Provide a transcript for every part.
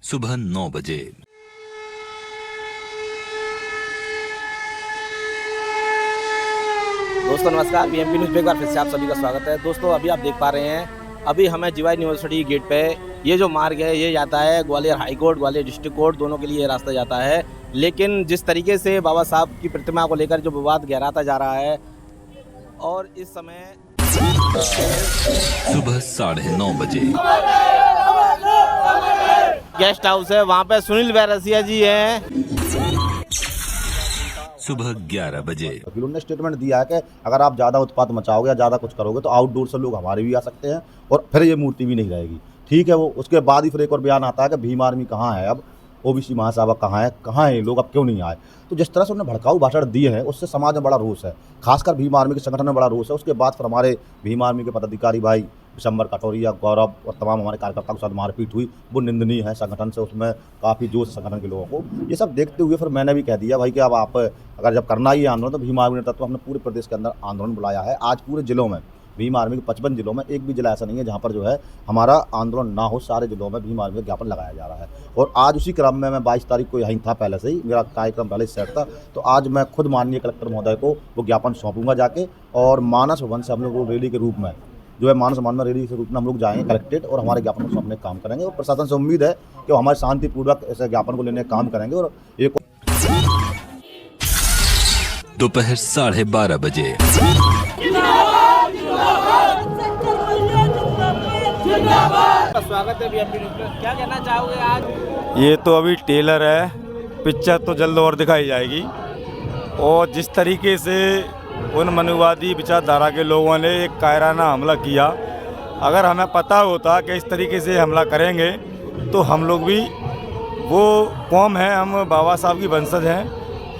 सुबह 9 बजे। दोस्तों नमस्कार, बीएमपी न्यूज़ पे एक बार फिर से आप सभी का स्वागत है। दोस्तों अभी आप देख पा रहे हैं, अभी हमें जीवाई यूनिवर्सिटी गेट पे ये जो मार्ग है ये जाता है Gwalior high court, Gwalior district court, दोनों के लिए ये रास्ता जाता है। लेकिन जिस तरीके से बाबा साहब की प्रतिमा को लेकर जो विवाद गहराता जा रहा है और इस समय सुबह 9:30 बजे गेस्ट हाउस है, वहाँ पे सुनील वैरसिया जी हैं। सुबह 11 बजे उन्होंने स्टेटमेंट दिया है कि अगर आप ज़्यादा उत्पात मचाओगे या ज़्यादा कुछ करोगे तो आउटडोर से लोग हमारे भी आ सकते हैं और फिर ये मूर्ति भी नहीं रहेगी। ठीक है, वो उसके बाद ही फिर एक और बयान आता है कि भीम आर्मी कहाँ है, अब ओबीसी महासभा कहाँ है ये लोग, अब क्यों नहीं आए। तो जिस तरह से उन्होंने भड़काऊ भाषण दिए हैं उससे समाज में बड़ा रोष है, खासकर भीम आर्मी के संगठन में बड़ा रोष है। उसके बाद फिर हमारे भीम आर्मी के पदाधिकारी भाई विशंबर कटोरिया, गौरव और तमाम हमारे कार्यकर्ताओं के साथ मारपीट हुई, वो निंदनीय है संगठन से, उसमें काफ़ी जोश संगठन के लोगों को। ये सब देखते हुए फिर मैंने भी कह दिया भाई कि अब आप अगर जब करना ही है आंदोलन तो भीम आर्मी ने तत्व हमने पूरे प्रदेश के अंदर आंदोलन बुलाया है। आज पूरे जिलों में भीम आर्मी के 55 जिलों में एक भी जिला ऐसा नहीं है जहाँ पर जो है हमारा आंदोलन ना हो। सारे जिलों में भीम आर्मी का ज्ञापन लगाया जा रहा है और आज उसी क्रम में मैं 22 तारीख को यहीं था, पहले से ही मेरा कार्यक्रम पहले से सेट था। तो आज मैं खुद माननीय कलेक्टर महोदय को वो ज्ञापन सौंपूंगा जाके, और मानस भवन से हम लोग वो रैली के रूप में जो है मानस भवन में रैली के रूप में हम लोग जाएंगे कलेक्ट्रेट और हमारे ज्ञापन को सौंपने का काम करेंगे। और प्रशासन से उम्मीद है कि वो हमारे शांतिपूर्वक ऐसे ज्ञापन को लेने का काम करेंगे। और एक दोपहर 12:30 बजे स्वागत है बीएमपी न्यूज़ पे। क्या कहना चाहोगे आज? ये तो अभी टेलर है, पिक्चर तो जल्द और दिखाई जाएगी। और जिस तरीके से उन मनुवादी विचारधारा के लोगों ने एक कायराना हमला किया, अगर हमें पता होता कि इस तरीके से हमला करेंगे तो हम लोग भी वो कौम है, हम बाबा साहब की वंशज हैं,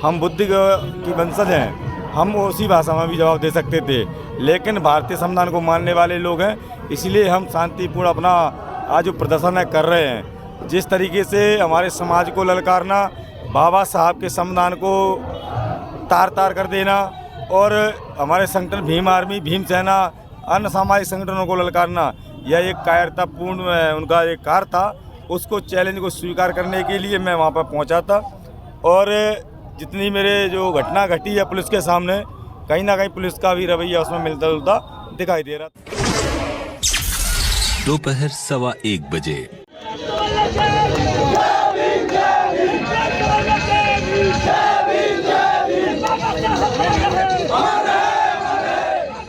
हम बुद्ध की वंशज हैं, हम उसी भाषा में भी जवाब दे सकते थे। लेकिन भारतीय संविधान को मानने वाले लोग हैं, इसलिए हम शांतिपूर्ण अपना आज जो प्रदर्शन है कर रहे हैं। जिस तरीके से हमारे समाज को ललकारना, बाबा साहब के संविधान को तार तार कर देना और हमारे संगठन भीम आर्मी, भीम सेना, अन्य सामाजिक संगठनों को ललकारना, यह एक कायरतापूर्ण उनका एक कार्य था। उसको चैलेंज को स्वीकार करने के लिए मैं वहाँ पर पहुँचा था। और जितनी मेरे जो घटना घटी है पुलिस के सामने, कहीं ना कहीं पुलिस का भी रवैया उसमें मिलता जुलता दिखाई दे रहा था। दोपहर 1:15 बजे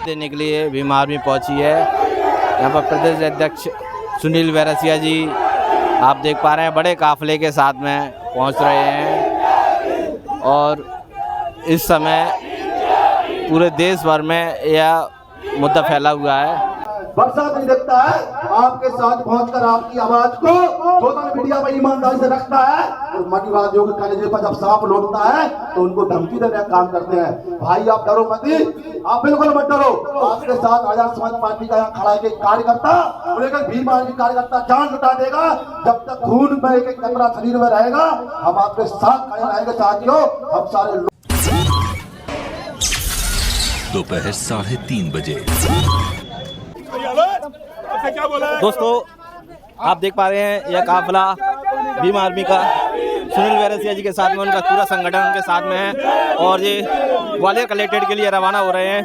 देने के लिए भीम आर्मी पहुंची है। यहाँ पर प्रदेश अध्यक्ष सुनील वैरसिया जी आप देख पा रहे हैं, बड़े काफले के साथ में पहुंच रहे हैं। और इस समय पूरे देश भर में यह मुद्दा फैला हुआ है। बरसात नहीं देखता है, आपके साथ पहुंचकर आपकी आवाज को सोशल मीडिया पर ईमानदारी से रखता है। और मनीवादियों के कलेजे पर जब सांप लौटता है तो उनको धमकी देने का काम करते हैं। भाई आप डरो मत, आप बिल्कुल मत डरो। आपके साथ आजाद समाज पार्टी का यहाँ खड़ा है कार्यकर्ता, और एक भीम आर्मी कार्यकर्ता जान लुटा देगा। जब तक खून में एक कतरा शरीर में रहेगा, हम आपके साथ खड़े रहेंगे साथियों। हम सारे लोग दोपहर 3:30 बजे दोस्तों आप देख पा रहे हैं यह काफिला भीम आर्मी का सुनील वैरसिया जी के साथ में, उनका पूरा संगठन उनके साथ में है और ये ग्वालियर कलेक्ट्रेट के लिए रवाना हो रहे हैं।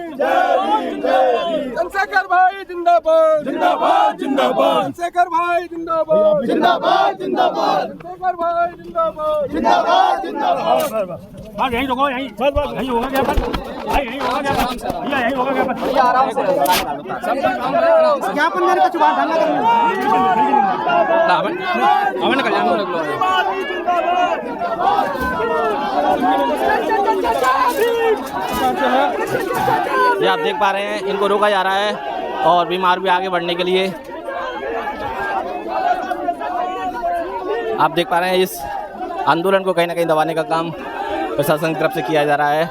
चंद्रशेखर भाई जिंदाबाद जिंदाबाद जिंदाबाद, चंद्रशेखर भाई जिंदाबाद जिंदाबाद जिंदाबाद, चंद्रशेखर भाई जिंदाबाद जिंदाबाद जिंदाबाद। यहीं रुको, यहीं यहीं होगा क्या पर, भाई यहीं होगा क्या पर, भैया यहीं होगा क्या पर, भैया आराम से ज्ञापन मेरे को चुका डालना हमें निकल जाना। ये आप देख पा रहे हैं, इनको रोका जा रहा है और भीम आर्मी आगे बढ़ने के लिए आप देख पा रहे हैं इस आंदोलन को कहीं ना कहीं दबाने का काम प्रशासन की तरफ से किया जा रहा है।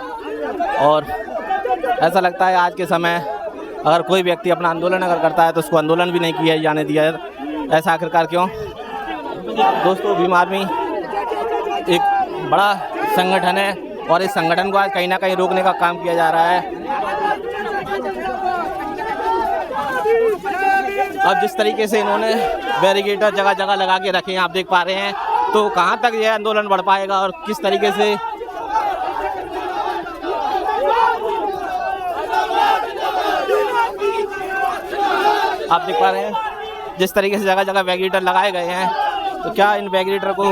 और ऐसा लगता है आज के समय अगर कोई व्यक्ति अपना आंदोलन अगर करता है तो उसको आंदोलन भी नहीं किया जाने दिया है। ऐसा आखिरकार क्यों? दोस्तों भीम आर्मी एक बड़ा संगठन है और इस संगठन को आज कहीं ना कहीं रोकने का काम किया जा रहा है। अब जिस तरीके से इन्होंने बैरिकेटर जगह जगह लगा के रखे हैं, आप देख पा रहे हैं। तो कहाँ तक यह आंदोलन बढ़ पाएगा और किस तरीके से आप देख पा रहे हैं, जिस तरीके से जगह जगह बैरिकेटर लगाए गए हैं, तो क्या इन बैरिकेटर को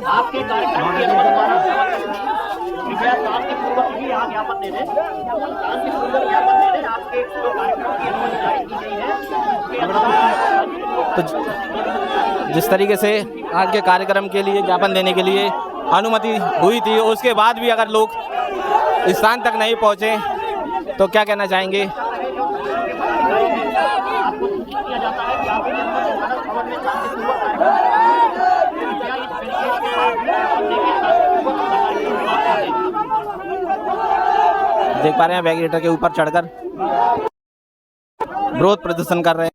आपके कार्यक्रम के ज्ञापन दे दें, आपके कार्यक्रम की अनुमति जारी की गई है। तो जिस तरीके से आज के कार्यक्रम के लिए ज्ञापन देने के लिए अनुमति हुई थी, उसके बाद भी अगर लोग स्थान तक नहीं पहुंचे तो क्या कहना चाहेंगे? देख पा रहे हैं बैरिकेटर के ऊपर चढ़कर विरोध प्रदर्शन कर रहे हैं।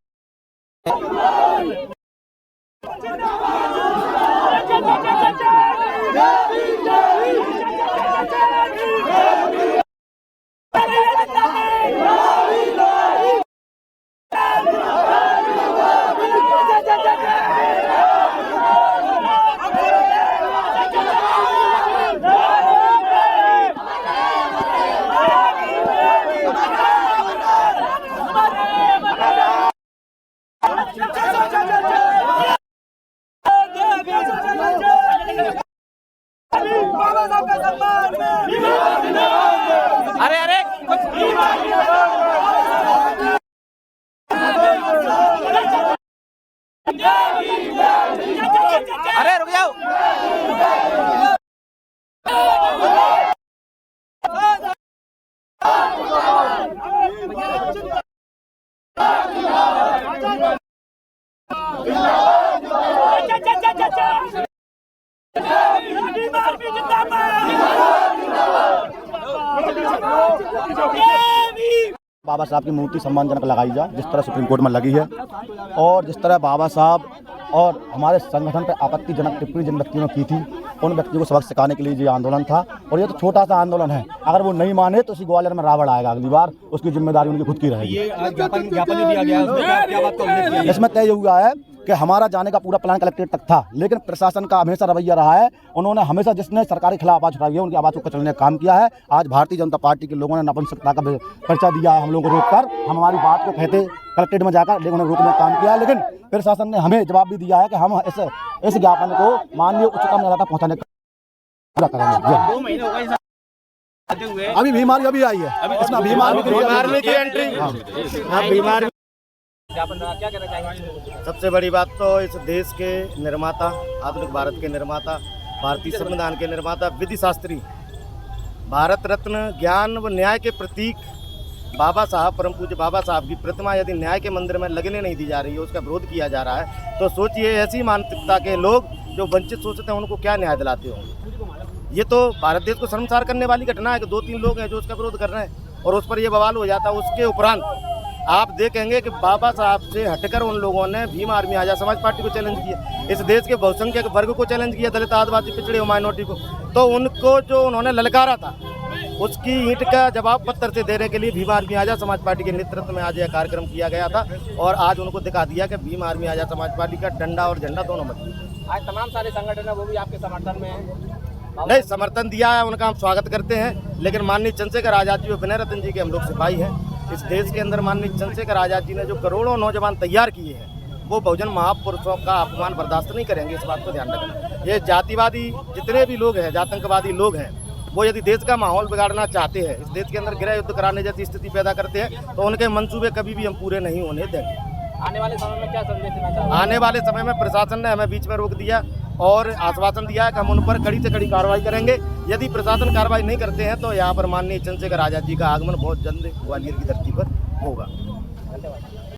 अरे अरे अरे रुक जाओ। बाबा साहब की मूर्ति सम्मानजनक लगाई जाए, जिस तरह सुप्रीम कोर्ट में लगी है, और जिस तरह बाबा साहब और हमारे संगठन पर आपत्तिजनक टिप्पणी जिन व्यक्तियों ने की थी, उन व्यक्तियों को सबक सिखाने के लिए ये आंदोलन था। और ये तो छोटा सा आंदोलन है, अगर वो नहीं माने तो उसी ग्वालियर में रावण आएगा अगली बार, उसकी जिम्मेदारी उनकी खुद की रहेगी। ये आज ज्ञापन दिया गया है, क्या बात को इसमें तय हुआ है कि हमारा जाने का पूरा प्लान कलेक्ट्रेट तक था, लेकिन प्रशासन का हमेशा रवैया रहा है, उन्होंने हमेशा जिसने सरकार के खिलाफ आवाज उठाई है उनकी आवाज़ को कुचलने का काम किया है। आज भारतीय जनता पार्टी के लोगों ने नपुंसकता का पर्चा दिया है हम लोगों को रोककर, हम हमारी बात को कहते कलेक्ट्रेट में जाकर, लेकिन उन्होंने रोकने का काम किया है। लेकिन प्रशासन ने हमें जवाब भी दिया है कि हम इस ज्ञापन को माननीय उच्चतम न्यायालय तक पहुँचाने का पूरा करेंगे। 2 महीने हो गए अभी बीमारी अभी आई है, इसमें बीमारी की एंट्री बीमारी। क्या कहना चाहेंगे? सबसे बड़ी बात तो इस देश के निर्माता, आधुनिक भारत के निर्माता, भारतीय संविधान के निर्माता, विधि शास्त्री, भारत रत्न, ज्ञान व न्याय के प्रतीक बाबा साहब, परम पूज्य बाबा साहब की प्रतिमा यदि न्याय के मंदिर में लगने नहीं दी जा रही है, उसका विरोध किया जा रहा है, तो सोचिए ऐसी मानसिकता के लोग जो वंचित सोचते हैं उनको क्या न्याय दिलाते होंगे। ये तो भारत देश को शर्मसार करने वाली घटना है कि 2-3 लोग हैं जो उसका विरोध कर रहे हैं और उस पर ये बवाल हो जाता है। उसके उपरांत आप देखेंगे कि बाबा साहब से हटकर उन लोगों ने भीम आर्मी आजाद समाज पार्टी को चैलेंज किया, इस देश के बहुसंख्यक वर्ग को चैलेंज किया, दलित, आदिवासी, पिछड़े माइनॉरिटी को। तो उनको जो उन्होंने ललकारा था उसकी ईंट का जवाब पत्थर से देने के लिए भीम आर्मी आजाद समाज पार्टी के नेतृत्व में आज यह कार्यक्रम किया गया था। और आज उनको दिखा दिया कि भीम आर्मी आजाद समाज पार्टी का डंडा और झंडा दोनों मजबूत। आज तमाम सारे संगठन है वो भी आपके समर्थन में है। नहीं, समर्थन दिया है, उनका हम स्वागत करते हैं, लेकिन माननीय चंद्रशेखर आजाद जी और विनय रतन जी के हम लोग सिपाही हैं। इस देश के अंदर माननीय चंद्रशेखर आजाद जी ने जो करोड़ों नौजवान तैयार किए हैं, वो बहुजन महापुरुषों का अपमान बर्दाश्त नहीं करेंगे। इस बात को ध्यान रखना। ये जातिवादी जितने भी लोग हैं, आतंकवादी लोग हैं, वो यदि देश का माहौल बिगाड़ना चाहते हैं, इस देश के अंदर गृह युद्ध कराने जैसी स्थिति पैदा करते हैं, तो उनके मंसूबे कभी भी हम पूरे नहीं होने देंगे। आने वाले समय में क्या संदेश देना चाहते हैं? आने वाले समय में प्रशासन ने हमें बीच में रोक दिया और आश्वासन दिया है कि हम उन पर कड़ी से कड़ी कार्रवाई करेंगे। यदि प्रशासन कार्रवाई नहीं करते हैं तो यहाँ पर माननीय चंद्रशेखर आजाद जी का आगमन बहुत जल्द ग्वालियर की धरती पर होगा। धन्यवाद।